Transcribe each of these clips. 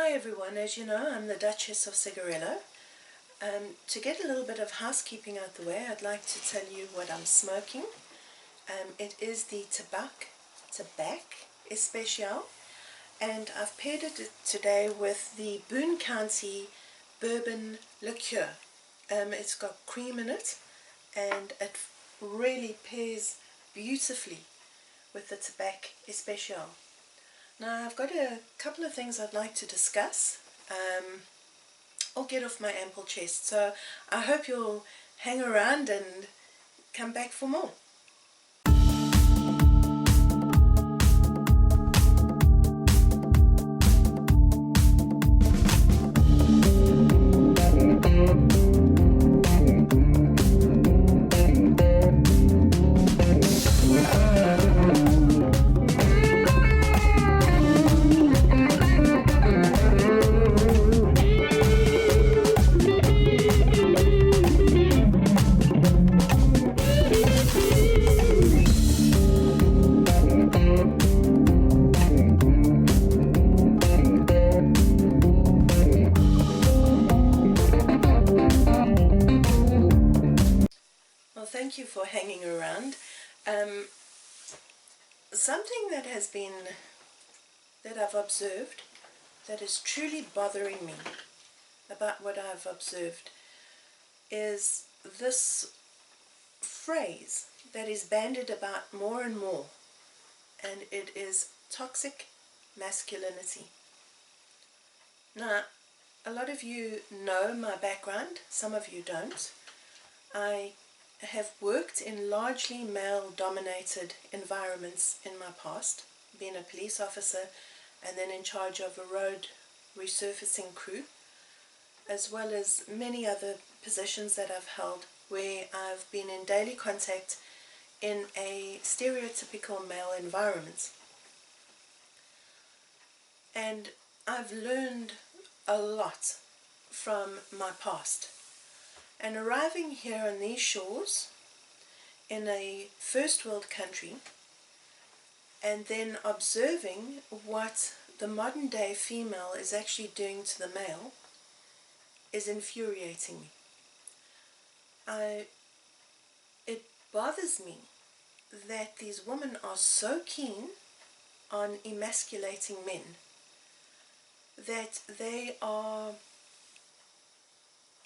Hi everyone, as you know I'm the Duchess of Cigarillo. To get a little bit of housekeeping out the way, I'd like to tell you what I'm smoking. It is the Tabac Especial, and I've paired it today with the Boone County Bourbon Liqueur. It's got cream in it and it really pairs beautifully with the Tabac Especial. Now I've got a couple of things I'd like to discuss. I'll get off my ample chest, so I hope you'll hang around and come back for more. Well, thank you for hanging around. Something that I've observed that is truly bothering me about what I've observed is this phrase that is bandied about more and more, and it is toxic masculinity. Now, a lot of you know my background, some of you don't. I have worked in largely male-dominated environments in my past, being a police officer and then in charge of a road resurfacing crew, as well as many other positions that I've held where I've been in daily contact in a stereotypical male environment. And I've learned a lot from my past. And arriving here on these shores in a first world country and then observing what the modern day female is actually doing to the male is infuriating me. It bothers me that these women are so keen on emasculating men that they are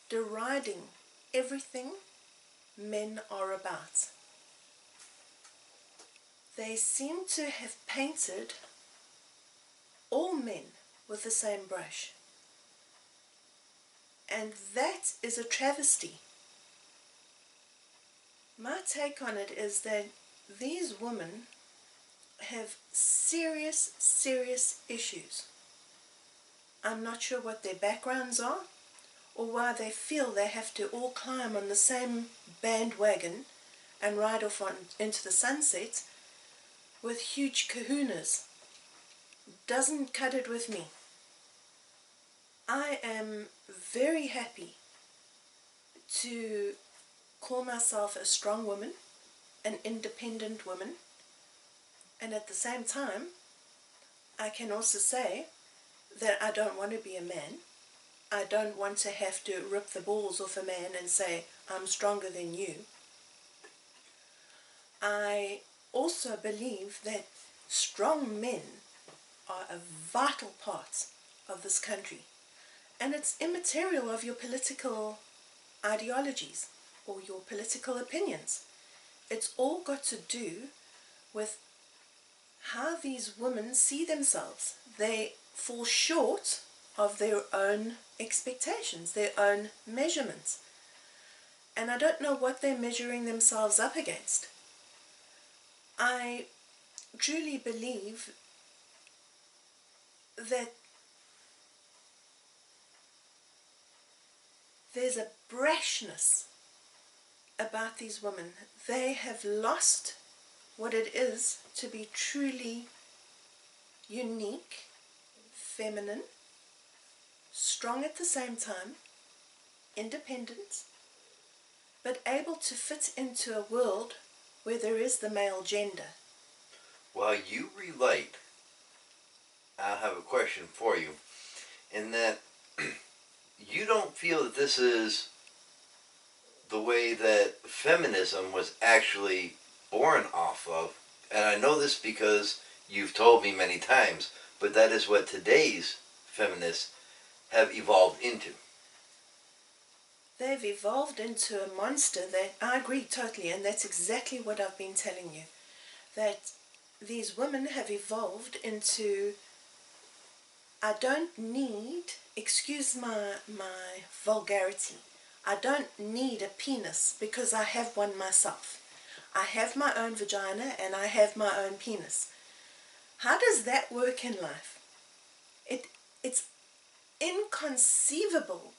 deriding everything men are about. They seem to have painted all men with the same brush. And that is a travesty. My take on it is that these women have serious, serious issues. I'm not sure what their backgrounds are, or why they feel they have to all climb on the same bandwagon and ride off into the sunset with huge kahunas. Doesn't cut it with me. I am very happy to call myself a strong woman, an independent woman, and at the same time I can also say that I don't want to be a man. I don't want to have to rip the balls off a man and say, I'm stronger than you. I also believe that strong men are a vital part of this country. And it's immaterial of your political ideologies or your political opinions. It's all got to do with how these women see themselves. They fall short of their own expectations, their own measurements. And I don't know what they're measuring themselves up against. I truly believe that there's a brashness about these women. They have lost what it is to be truly unique, feminine, strong at the same time, independent, but able to fit into a world where there is the male gender. While you relate, I have a question for you. in that you don't feel that this is the way that feminism was actually born off of. And I know this because you've told me many times, but that is what today's feminists have evolved into. They've evolved into a monster that, I agree totally, and that's exactly what I've been telling you. That these women have evolved into, I don't need, excuse my vulgarity, I don't need a penis because I have one myself. I have my own vagina and I have my own penis. How does that work in life? It's inconceivable.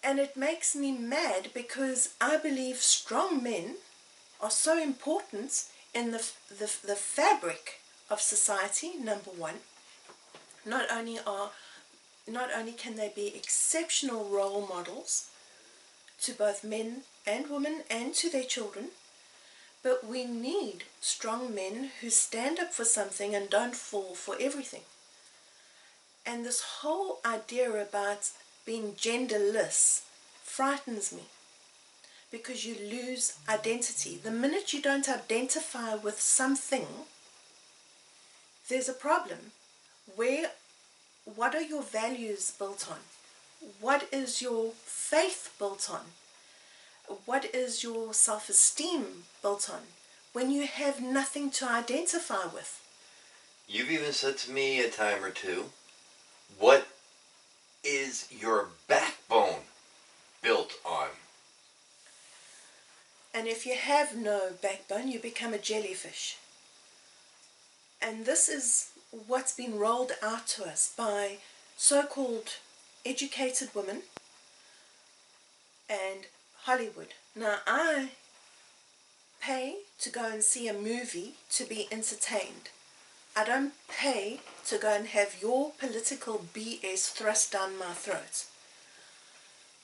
And it makes me mad because I believe strong men are so important in the fabric of society, number one. Not only can they be exceptional role models to both men and women and to their children, but we need strong men who stand up for something and don't fall for everything. And this whole idea about being genderless frightens me because you lose identity. The minute you don't identify with something, there's a problem. What are your values built on? What is your faith built on? What is your self-esteem built on when you have nothing to identify with? You've even said to me a time or two, what is your backbone built on? And if you have no backbone, you become a jellyfish. And this is what's been rolled out to us by so-called educated women and Hollywood. Now, I pay to go and see a movie to be entertained. I don't pay to go and have your political BS thrust down my throat.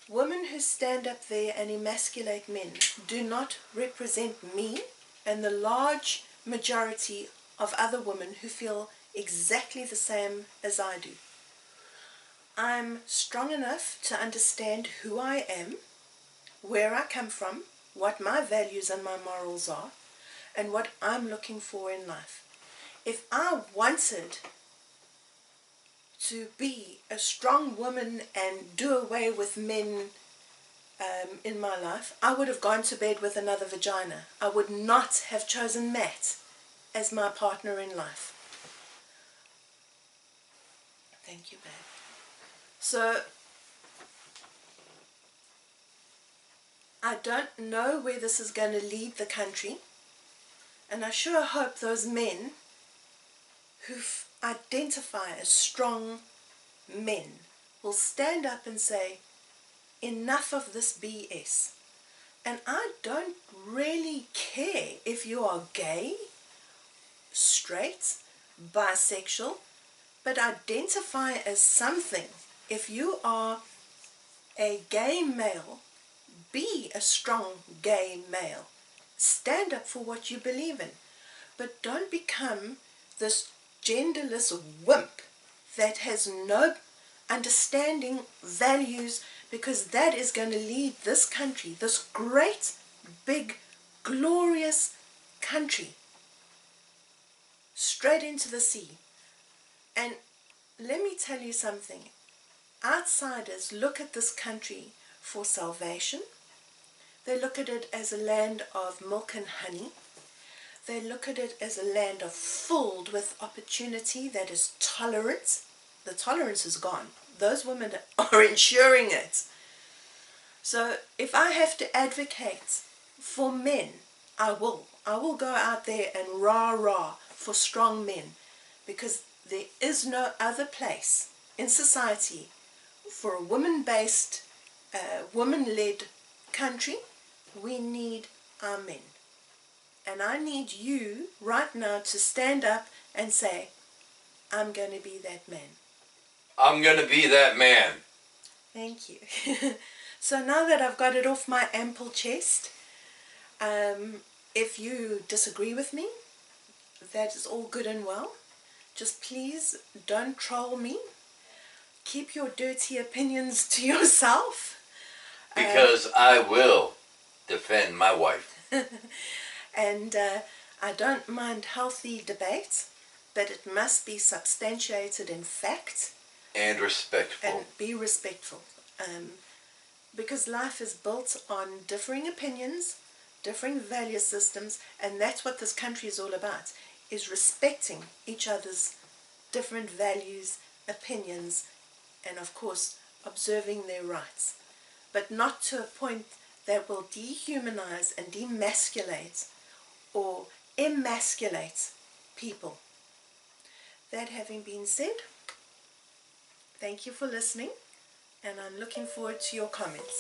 Women who stand up there and emasculate men do not represent me and the large majority of other women who feel exactly the same as I do. I'm strong enough to understand who I am, where I come from, what my values and my morals are, and what I'm looking for in life. If I wanted to be a strong woman and do away with men in my life, I would have gone to bed with another vagina. I would not have chosen Matt as my partner in life. Thank you, babe. So, I don't know where this is going to lead the country, and I sure hope those men who identify as strong men will stand up and say, enough of this BS. And I don't really care if you are gay, straight, bisexual, but identify as something. If you are a gay male, be a strong gay male. Stand up for what you believe in. But don't become this genderless wimp that has no understanding, values, because that is going to lead this country, this great, big, glorious country, straight into the sea. And let me tell you something. Outsiders look at this country for salvation. They look at it as a land of milk and honey. They look at it as a land filled with opportunity that is tolerant. The tolerance is gone. Those women are ensuring it. So if I have to advocate for men, I will. I will go out there and rah-rah for strong men, because there is no other place in society for a woman-based, woman-led country. We need our men. And I need you right now to stand up and say, I'm going to be that man. I'm going to be that man. Thank you. So now that I've got it off my ample chest, if you disagree with me, that is all good and well. Just please don't troll me. keep your dirty opinions to yourself. Because I will defend my wife. And I don't mind healthy debate, but it must be substantiated in fact. And respectful. And be respectful. Because life is built on differing opinions, differing value systems, and that's what this country is all about, is respecting each other's different values, opinions, and of course observing their rights, but not to a point that will dehumanize and demasculate or emasculate people. That having been said, thank you for listening, and I'm looking forward to your comments.